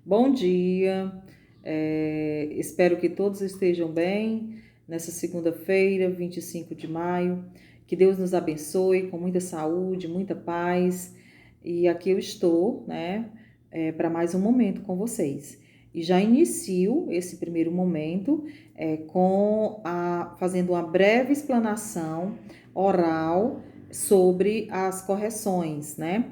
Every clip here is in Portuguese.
Bom dia, espero que todos estejam bem nessa segunda-feira, 25 de maio. Que Deus nos abençoe com muita saúde, muita paz. E aqui eu estou, né, para mais um momento com vocês. E já inicio esse primeiro momento fazendo uma breve explanação oral sobre as correções, né?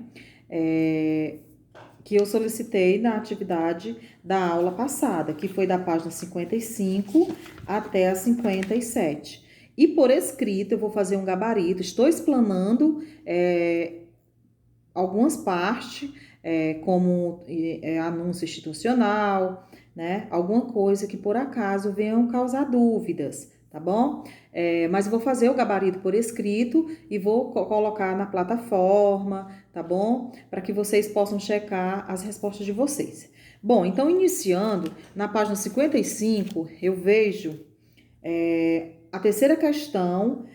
Que eu solicitei na atividade da aula passada, que foi da página 55 até a 57. E por escrito eu vou fazer um gabarito, estou explanando algumas partes, como anúncio institucional, né? Alguma coisa que por acaso venham causar dúvidas, tá bom? Mas eu vou fazer o gabarito por escrito e vou colocar na plataforma, tá bom? Para que vocês possam checar as respostas de vocês. Bom, então iniciando, na página 55, eu vejo a terceira questão,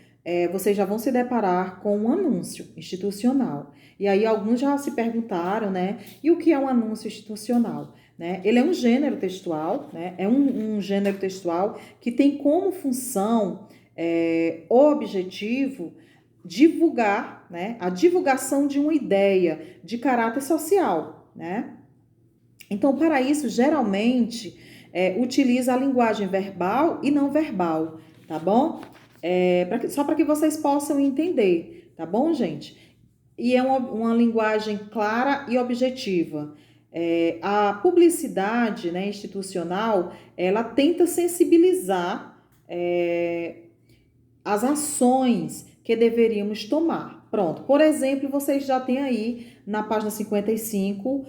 vocês já vão se deparar com um anúncio institucional. E aí alguns já se perguntaram, né? E o que é um anúncio institucional? Né? Ele é um gênero textual, né? É um gênero textual que tem como função objetivo divulgar, né? A divulgação de uma ideia de caráter social, né? Então, para isso, geralmente, utiliza a linguagem verbal e não verbal, tá bom? Só para que vocês possam entender, tá bom, gente? E é uma linguagem clara e objetiva. A publicidade, né, institucional, ela tenta sensibilizar as ações que deveríamos tomar. Pronto, por exemplo, vocês já têm aí na página 55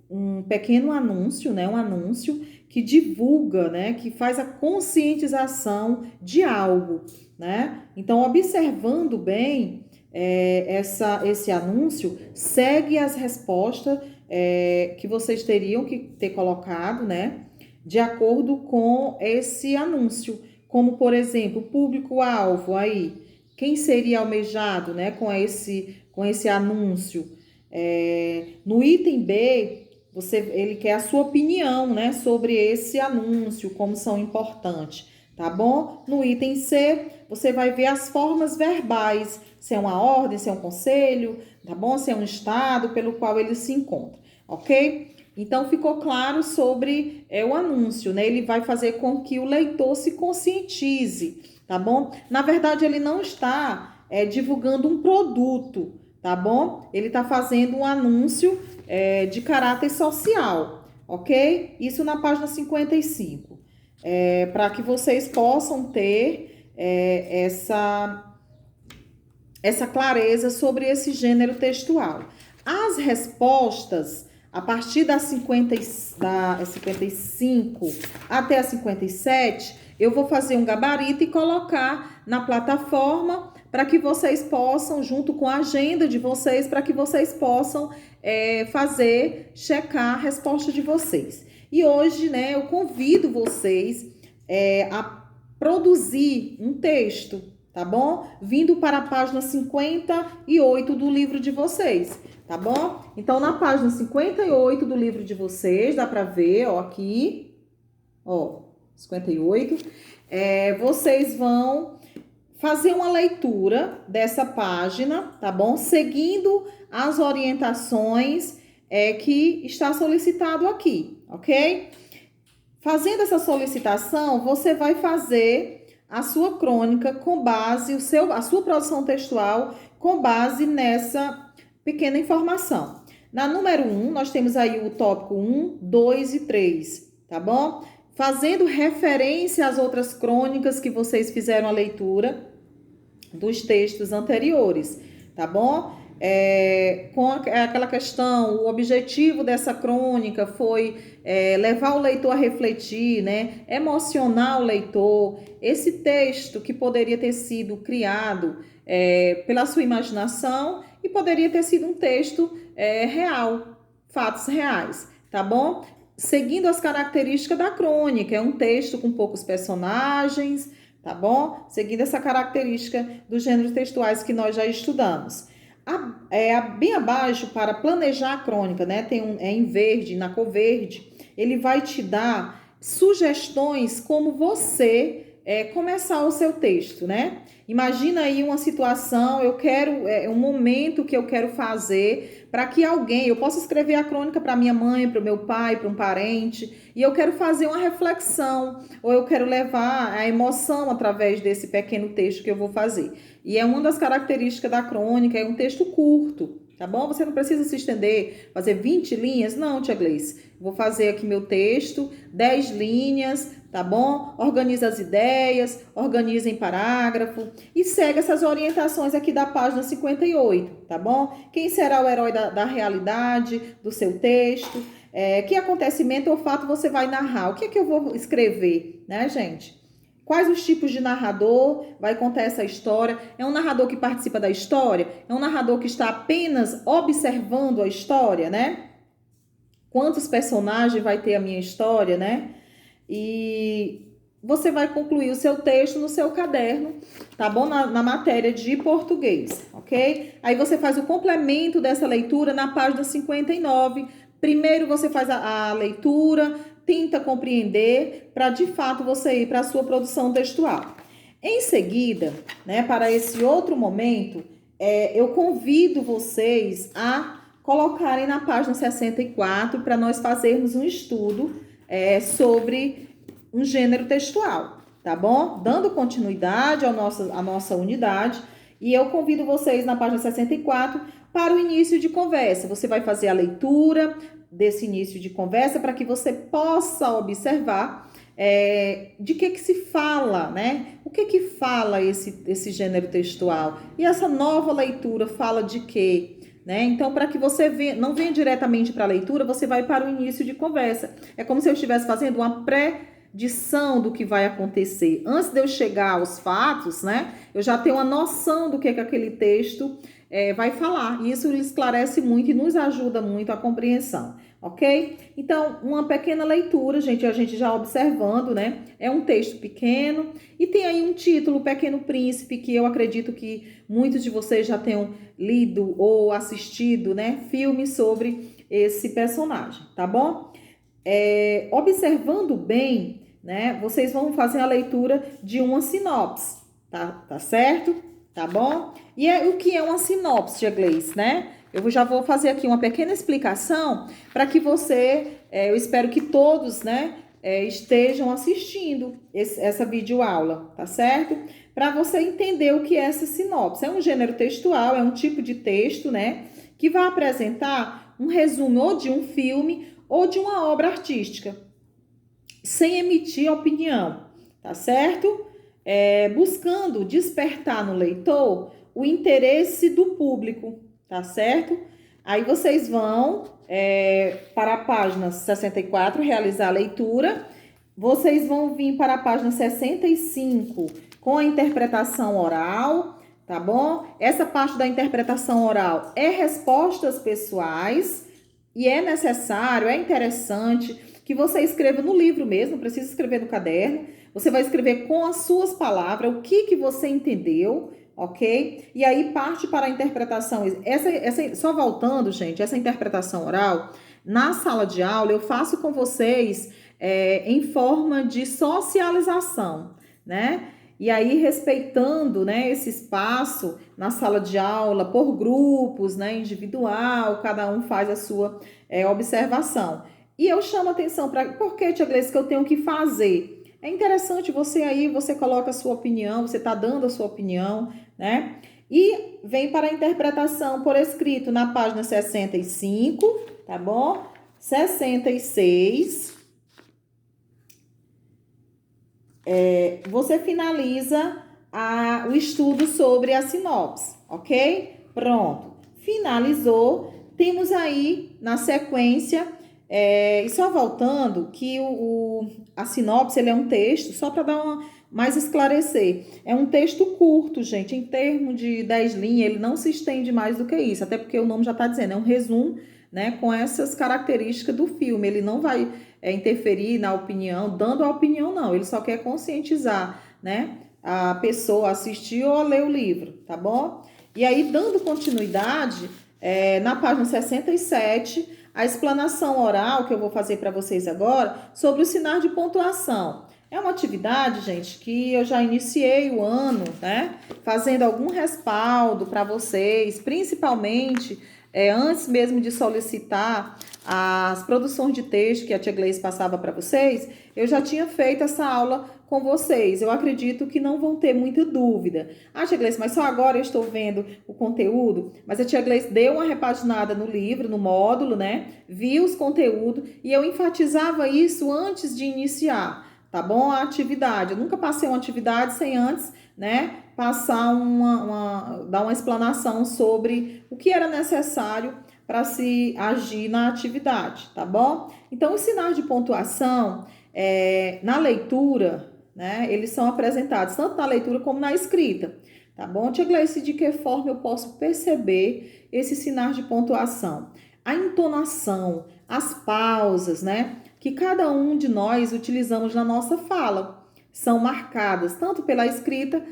um pequeno anúncio, né, um anúncio que divulga, né, que faz a conscientização de algo, né? Então, observando bem esse anúncio, segue as respostas que vocês teriam que ter colocado, né, de acordo com esse anúncio. Como, por exemplo, público-alvo aí, quem seria almejado, né, com esse anúncio? No item B, ele quer a sua opinião, né, sobre esse anúncio, como são importantes, tá bom? No item C, você vai ver as formas verbais, se é uma ordem, se é um conselho, tá bom? Se é um estado pelo qual ele se encontra, ok? Então, ficou claro sobre o anúncio, né? Ele vai fazer com que o leitor se conscientize, tá bom? Na verdade, ele não está divulgando um produto, tá bom? Ele está fazendo um anúncio de caráter social, ok? Isso na página 55. Para que vocês possam ter essa clareza sobre esse gênero textual. As respostas, a partir da 55 até a 57, eu vou fazer um gabarito e colocar na plataforma para que vocês possam, junto com a agenda de vocês, para que vocês possam checar a resposta de vocês. E hoje, né, eu convido vocês a produzir um texto, tá bom? Vindo para a página 58 do livro de vocês, tá bom? Então, na página 58 do livro de vocês, dá para ver, ó, aqui, ó, 58, vocês vão fazer uma leitura dessa página, tá bom? Seguindo as orientações que está solicitado aqui, ok? Fazendo essa solicitação, você vai fazer a sua crônica com base, a sua produção textual com base nessa pequena informação. Na número 1, nós temos aí o tópico 1, 2 e 3, tá bom? Fazendo referência às outras crônicas que vocês fizeram a leitura dos textos anteriores, tá bom? Com aquela questão, o objetivo dessa crônica foi levar o leitor a refletir, né? Emocionar o leitor. Esse texto que poderia ter sido criado pela sua imaginação e poderia ter sido um texto real, fatos reais, tá bom? Seguindo as características da crônica, é um texto com poucos personagens, tá bom? Seguindo essa característica dos gêneros textuais que nós já estudamos. Bem abaixo, para planejar a crônica, né? Tem em verde, na cor verde, ele vai te dar sugestões como você começar o seu texto, né? Imagina aí uma situação, um momento que eu quero fazer para que alguém, eu possa escrever a crônica para minha mãe, para o meu pai, para um parente, e eu quero fazer uma reflexão, ou eu quero levar a emoção através desse pequeno texto que eu vou fazer. E é uma das características da crônica, é um texto curto, tá bom? Você não precisa se estender, fazer 20 linhas, não, tia Gleice. Vou fazer aqui meu texto, 10 linhas, tá bom? Organiza as ideias, organiza em parágrafo e segue essas orientações aqui da página 58, tá bom? Quem será o herói da realidade, do seu texto? Que acontecimento ou fato você vai narrar? O que é que eu vou escrever, né, gente? Quais os tipos de narrador vai contar essa história? É um narrador que participa da história? É um narrador que está apenas observando a história, né? Quantos personagens vai ter a minha história, né? E você vai concluir o seu texto no seu caderno, tá bom? Na matéria de português, ok? Aí você faz o complemento dessa leitura na página 59. Primeiro você faz a leitura, tenta compreender, para de fato você ir para a sua produção textual. Em seguida, né, para esse outro momento, eu convido vocês a colocarem na página 64 para nós fazermos um estudo sobre um gênero textual, tá bom? Dando continuidade à nossa unidade, e eu convido vocês na página 64 para o início de conversa. Você vai fazer a leitura desse início de conversa para que você possa observar de que se fala, né? O que fala esse gênero textual? E essa nova leitura fala de quê? Né? Então, para que você não venha diretamente para a leitura, você vai para o início de conversa. É como se eu estivesse fazendo uma predição do que vai acontecer. Antes de eu chegar aos fatos, né? Eu já tenho uma noção do que aquele texto vai falar. E isso esclarece muito e nos ajuda muito a compreensão, ok? Então, uma pequena leitura, gente, a gente já observando, né? É um texto pequeno e tem aí um título, Pequeno Príncipe, que eu acredito que muitos de vocês já tenham lido ou assistido, né? Filmes sobre esse personagem, tá bom? Observando bem, né? Vocês vão fazer a leitura de uma sinopse, tá certo? Tá bom? E o que é uma sinopse, tia Gleice, né? Eu já vou fazer aqui uma pequena explicação para que eu espero que todos, né, estejam assistindo essa videoaula, tá certo? Para você entender o que é essa sinopse. É um gênero textual, é um tipo de texto, né, que vai apresentar um resumo ou de um filme ou de uma obra artística, sem emitir opinião, tá certo? Buscando despertar no leitor o interesse do público, tá certo? Aí vocês vão para a página 64, realizar a leitura. Vocês vão vir para a página 65 com a interpretação oral, tá bom? Essa parte da interpretação oral é respostas pessoais e é necessário, é interessante que você escreva no livro mesmo, não precisa escrever no caderno. Você vai escrever com as suas palavras o que você entendeu, ok? E aí parte para a interpretação. Só voltando, gente, essa interpretação oral, na sala de aula eu faço com vocês em forma de socialização, né? E aí, respeitando, né, esse espaço na sala de aula, por grupos, né, individual, cada um faz a sua observação. E eu chamo atenção para... Por que, tia Gleice, que eu tenho que fazer? É interessante você coloca a sua opinião, você está dando a sua opinião, né? E vem para a interpretação por escrito na página 65, tá bom? 66. Você finaliza o estudo sobre a sinopse, ok? Pronto. Finalizou. Temos aí, na sequência, e só voltando, que a sinopse ele é um texto, só para dar mais esclarecer. É um texto curto, gente, em termos de 10 linhas, ele não se estende mais do que isso, até porque o nome já está dizendo, é um resumo, né, com essas características do filme. Ele não vai interferir na opinião, dando a opinião, não. Ele só quer conscientizar, né, a pessoa a assistir ou a ler o livro, tá bom? E aí, dando continuidade, na página 67, a explanação oral que eu vou fazer para vocês agora sobre o sinal de pontuação. É uma atividade, gente, que eu já iniciei o ano, né? Fazendo algum respaldo para vocês, principalmente antes mesmo de solicitar as produções de texto que a tia Gleice passava para vocês, eu já tinha feito essa aula com vocês. Eu acredito que não vão ter muita dúvida. Ah, tia Gleice, mas só agora eu estou vendo o conteúdo. Mas a tia Gleice deu uma repaginada no livro, no módulo, né? Viu os conteúdos e eu enfatizava isso antes de iniciar, tá bom? A atividade. Eu nunca passei uma atividade sem antes, né? Passar dar uma explanação sobre o que era necessário para se agir na atividade, tá bom? Então, os sinais de pontuação na leitura, né? Eles são apresentados tanto na leitura como na escrita, tá bom? Tia Gleice, de que forma eu posso perceber esses sinais de pontuação? A entonação, as pausas, né? Que cada um de nós utilizamos na nossa fala são marcadas tanto pela escrita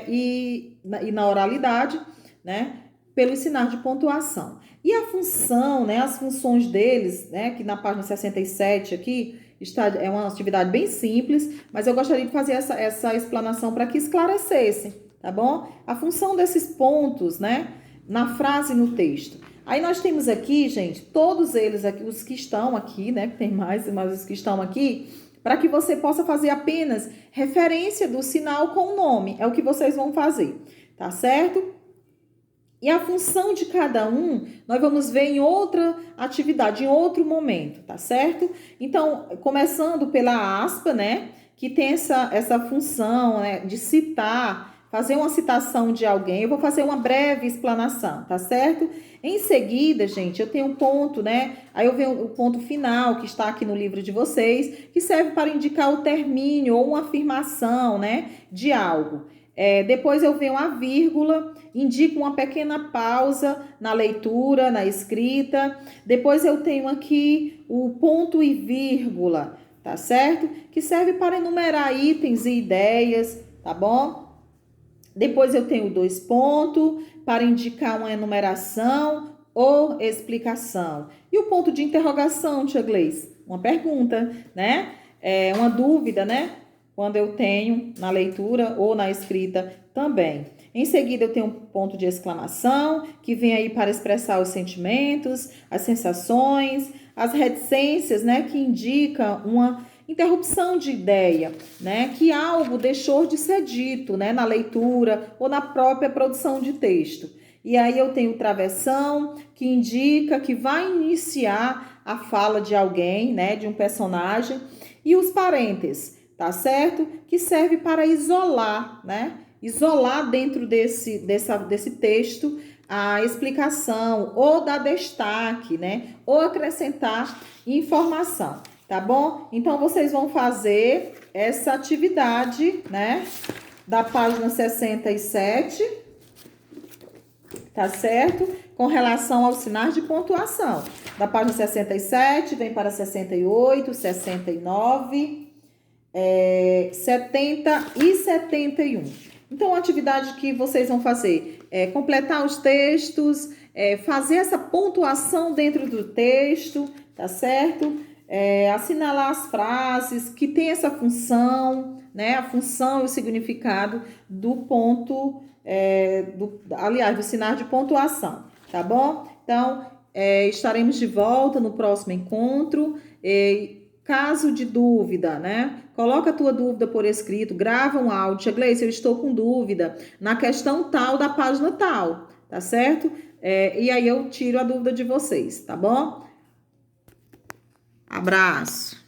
e na oralidade, né? Pelos sinais de pontuação. E a função, né? As funções deles, né? Que na página 67 aqui é uma atividade bem simples, mas eu gostaria de fazer essa explanação para que esclarecesse, tá bom? A função desses pontos, né? Na frase e no texto. Aí nós temos aqui, gente, todos eles aqui, os que estão aqui, né? Tem mais, mas os que estão aqui, para que você possa fazer apenas referência do sinal com o nome. É o que vocês vão fazer, tá certo? E a função de cada um, nós vamos ver em outra atividade, em outro momento, tá certo? Então, começando pela aspa, né? Que tem essa função, né, de citar, fazer uma citação de alguém. Eu vou fazer uma breve explanação, tá certo? Em seguida, gente, eu tenho um ponto, né? Aí eu venho o ponto final, que está aqui no livro de vocês, que serve para indicar o término ou uma afirmação, né? De algo. Depois eu venho a vírgula, indico uma pequena pausa na leitura, na escrita. Depois eu tenho aqui o ponto e vírgula, tá certo? Que serve para enumerar itens e ideias, tá bom? Depois eu tenho dois pontos para indicar uma enumeração ou explicação. E o ponto de interrogação, tia Gleice? Uma pergunta, né? Uma dúvida, né? Quando eu tenho na leitura ou na escrita também. Em seguida, eu tenho um ponto de exclamação, que vem aí para expressar os sentimentos, as sensações, as reticências, né, que indica uma interrupção de ideia, né, que algo deixou de ser dito, né, na leitura ou na própria produção de texto. E aí eu tenho travessão, que indica que vai iniciar a fala de alguém, né, de um personagem, e os parênteses, tá certo? Que serve para isolar, né? Isolar dentro desse texto a explicação ou dar destaque, né? Ou acrescentar informação, tá bom? Então, vocês vão fazer essa atividade, né? Da página 67, tá certo? Com relação aos sinais de pontuação. Da página 67, vem para 68, 69... 70 e 71. Então, a atividade que vocês vão fazer é completar os textos, fazer essa pontuação dentro do texto, tá certo? Assinalar as frases que tem essa função, né? A função e o significado do ponto, do sinal de pontuação, tá bom? Então, estaremos de volta no próximo encontro. Caso de dúvida, né? Coloca a tua dúvida por escrito, grava um áudio. Tia Gleice, eu estou com dúvida na questão tal da página tal, tá certo? E aí eu tiro a dúvida de vocês, tá bom? Abraço!